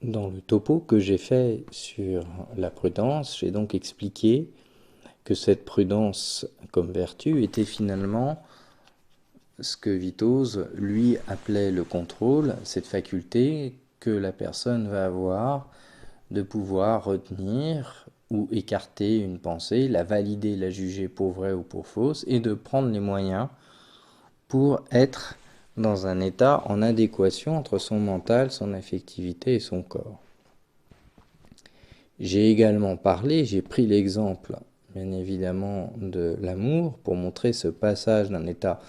Dans le topo que j'ai fait sur la prudence, j'ai donc expliqué que cette prudence comme vertu était finalement ce que Vitose, lui, appelait le contrôle, cette faculté que la personne va avoir de pouvoir retenir ou écarter une pensée, la valider, la juger pour vraie ou pour fausse, et de prendre les moyens pour être dans un état en adéquation entre son mental, son affectivité et son corps. J'ai également parlé, j'ai pris l'exemple, bien évidemment, de l'amour pour montrer ce passage d'un état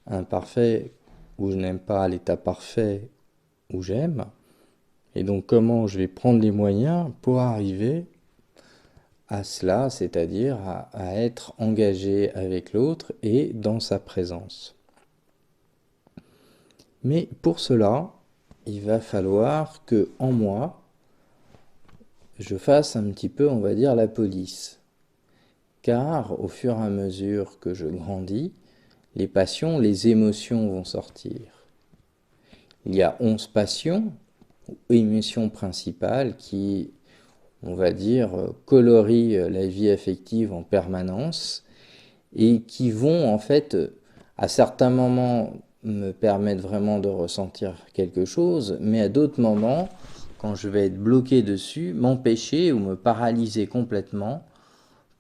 imparfait où je n'aime pas à l'état parfait où j'aime. Et donc comment je vais prendre les moyens pour arriver à cela, c'est-à-dire à être engagé avec l'autre et dans sa présence. Mais pour cela, il va falloir que en moi, je fasse un petit peu, on va dire, la police. Car au fur et à mesure que je grandis, les passions, les émotions vont sortir. Il y a 11 passions, émotions principales qui, on va dire, colorient la vie affective en permanence et qui vont en fait, à certains moments, me permettre vraiment de ressentir quelque chose, mais à d'autres moments, quand je vais être bloqué dessus, m'empêcher ou me paralyser complètement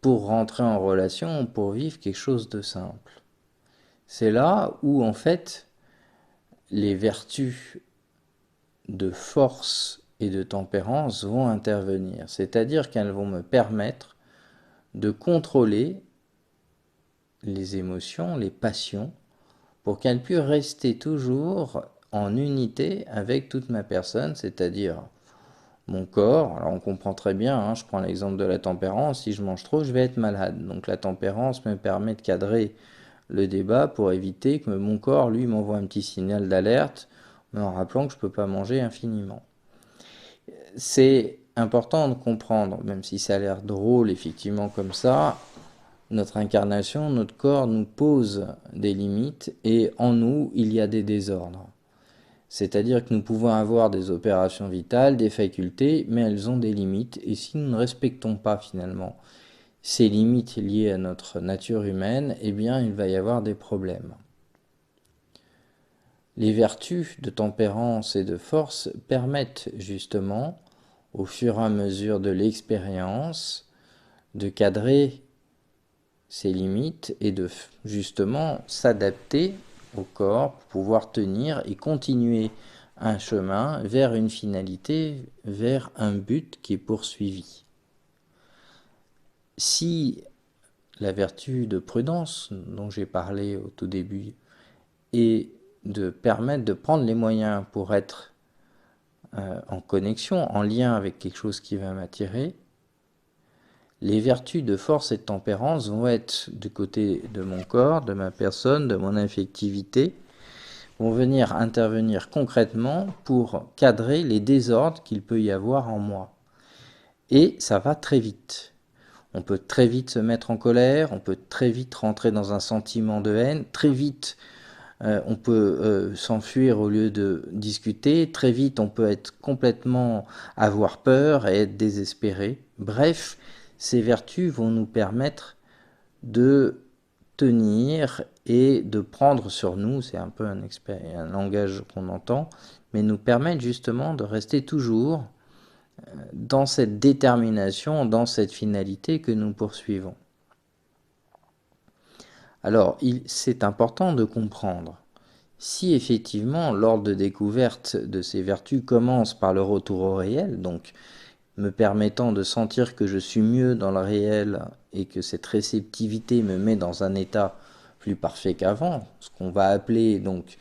pour rentrer en relation, pour vivre quelque chose de simple. C'est là où en fait les vertus de force et de tempérance vont intervenir, c'est-à-dire qu'elles vont me permettre de contrôler les émotions, les passions, pour qu'elles puissent rester toujours en unité avec toute ma personne, c'est-à-dire mon corps. Alors on comprend très bien, hein, je prends l'exemple de la tempérance, si je mange trop, je vais être malade. Donc la tempérance me permet de cadrer le débat pour éviter que mon corps, lui, m'envoie un petit signal d'alerte, mais en rappelant que je ne peux pas manger infiniment. C'est important de comprendre, même si ça a l'air drôle effectivement comme ça, notre incarnation, notre corps nous pose des limites et en nous, il y a des désordres. C'est-à-dire que nous pouvons avoir des opérations vitales, des facultés, mais elles ont des limites et si nous ne respectons pas finalement ces limites liées à notre nature humaine, eh bien il va y avoir des problèmes. Les vertus de tempérance et de force permettent justement, au fur et à mesure de l'expérience, de cadrer ces limites et de justement s'adapter au corps pour pouvoir tenir et continuer un chemin vers une finalité, vers un but qui est poursuivi. Si la vertu de prudence dont j'ai parlé au tout début est de permettre de prendre les moyens pour être en connexion, en lien avec quelque chose qui va m'attirer, les vertus de force et de tempérance vont être du côté de mon corps, de ma personne, de mon affectivité, vont venir intervenir concrètement pour cadrer les désordres qu'il peut y avoir en moi. Et ça va très vite. On peut très vite se mettre en colère, on peut très vite rentrer dans un sentiment de haine, très vite on peut s'enfuir au lieu de discuter, très vite on peut être complètement avoir peur et être désespéré. Bref, ces vertus vont nous permettre de tenir et de prendre sur nous, c'est un peu un langage qu'on entend, mais nous permettre justement de rester toujours dans cette détermination, dans cette finalité que nous poursuivons. Alors, c'est important de comprendre. Si effectivement l'ordre de découverte de ces vertus commence par le retour au réel, donc me permettant de sentir que je suis mieux dans le réel et que cette réceptivité me met dans un état plus parfait qu'avant, ce qu'on va appeler donc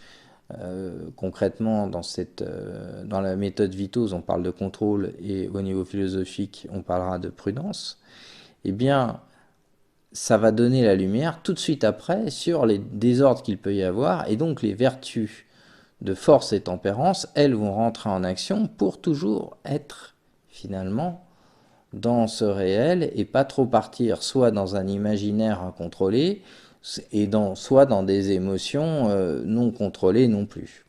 concrètement dans la méthode Vitose, on parle de contrôle et au niveau philosophique, on parlera de prudence, eh bien ça va donner la lumière tout de suite après sur les désordres qu'il peut y avoir et donc les vertus de force et tempérance, elles vont rentrer en action pour toujours être finalement dans ce réel et pas trop partir soit dans un imaginaire incontrôlé et soit dans des émotions non contrôlées non plus.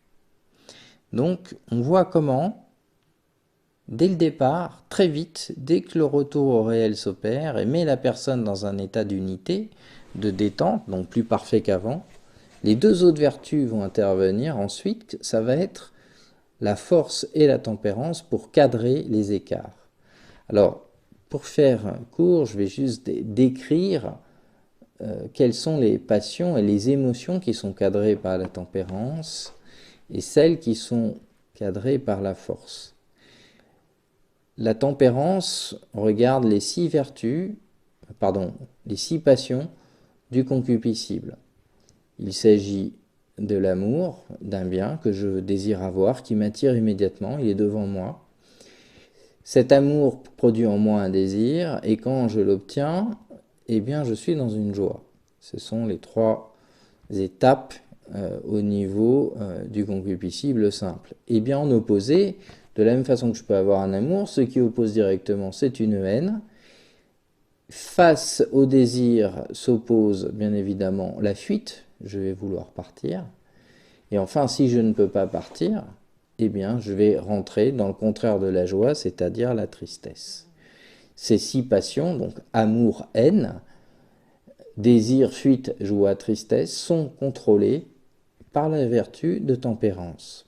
Donc on voit comment dès le départ, très vite, dès que le retour au réel s'opère et met la personne dans un état d'unité, de détente, donc plus parfait qu'avant, les deux autres vertus vont intervenir ensuite, ça va être la force et la tempérance pour cadrer les écarts. Alors, pour faire court, je vais juste décrire quelles sont les passions et les émotions qui sont cadrées par la tempérance et celles qui sont cadrées par la force. La tempérance regarde les 6 passions du concupiscible. Il s'agit de l'amour, d'un bien que je désire avoir, qui m'attire immédiatement, il est devant moi. Cet amour produit en moi un désir, et quand je l'obtiens, eh bien je suis dans une joie. Ce sont les 3 étapes au niveau du concupiscible simple. Et bien en opposé, de la même façon que je peux avoir un amour, ce qui oppose directement, c'est une haine. Face au désir s'oppose bien évidemment la fuite, je vais vouloir partir. Et enfin, si je ne peux pas partir, eh bien, je vais rentrer dans le contraire de la joie, c'est-à-dire la tristesse. Ces 6 passions, donc amour, haine, désir, fuite, joie, tristesse, sont contrôlées par la vertu de tempérance.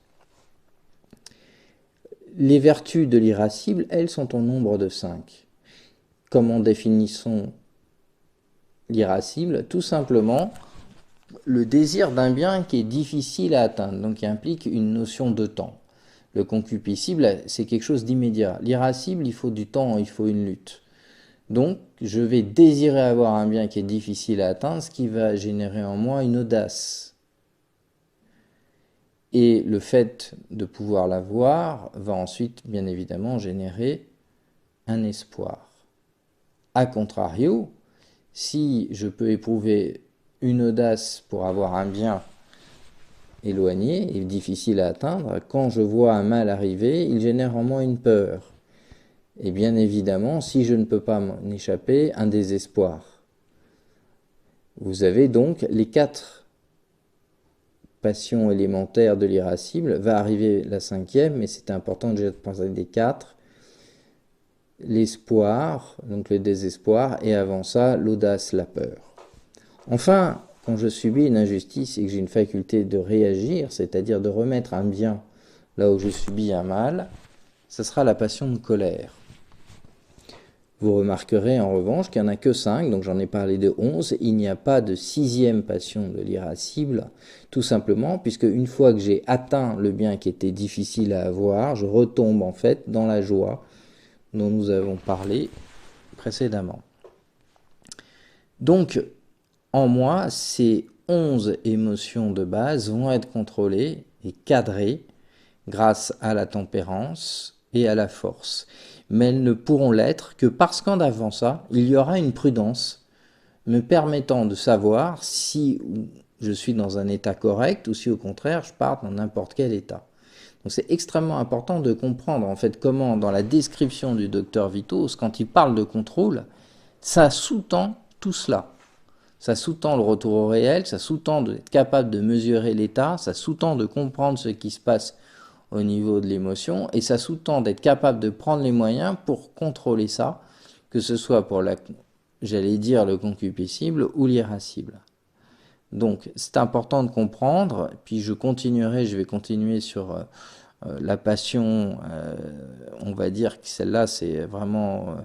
Les vertus de l'irascible, elles, sont au nombre de 5. Comment définissons l'irascible? Tout simplement, le désir d'un bien qui est difficile à atteindre, donc qui implique une notion de temps. Le concupiscible, c'est quelque chose d'immédiat. L'irascible, il faut du temps, il faut une lutte. Donc, je vais désirer avoir un bien qui est difficile à atteindre, ce qui va générer en moi une audace. Et le fait de pouvoir l'avoir va ensuite, bien évidemment, générer un espoir. A contrario, si je peux éprouver une audace pour avoir un bien éloigné et difficile à atteindre, quand je vois un mal arriver, il génère en moi une peur. Et bien évidemment, si je ne peux pas m'en échapper, un désespoir. Vous avez donc les 4 passions élémentaires de l'irascible, va arriver la 5e, mais c'est important déjà de penser des 4. L'espoir, donc le désespoir, et avant ça, l'audace, la peur. Enfin, quand je subis une injustice et que j'ai une faculté de réagir, c'est-à-dire de remettre un bien là où je subis un mal, ce sera la passion de colère. Vous remarquerez en revanche qu'il n'y en a que 5, donc j'en ai parlé de 11, il n'y a pas de 6e passion de l'irascible, tout simplement puisque une fois que j'ai atteint le bien qui était difficile à avoir, je retombe en fait dans la joie dont nous avons parlé précédemment. Donc, en moi, ces 11 émotions de base vont être contrôlées et cadrées grâce à la tempérance et à la force. Mais elles ne pourront l'être que parce qu'en avant ça, il y aura une prudence me permettant de savoir si je suis dans un état correct ou si au contraire je pars dans n'importe quel état. Donc c'est extrêmement important de comprendre en fait comment dans la description du docteur Vitos, quand il parle de contrôle, ça sous-tend tout cela. Ça sous-tend le retour au réel, ça sous-tend d'être capable de mesurer l'état, ça sous-tend de comprendre ce qui se passe au niveau de l'émotion, et ça sous-tend d'être capable de prendre les moyens pour contrôler ça, que ce soit pour le concupiscible ou l'irascible. Donc c'est important de comprendre, puis je vais continuer sur la passion, on va dire que celle-là c'est vraiment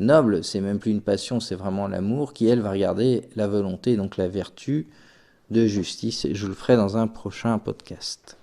noble, c'est même plus une passion, c'est vraiment l'amour, qui elle va regarder la volonté, donc la vertu de justice, et je le ferai dans un prochain podcast.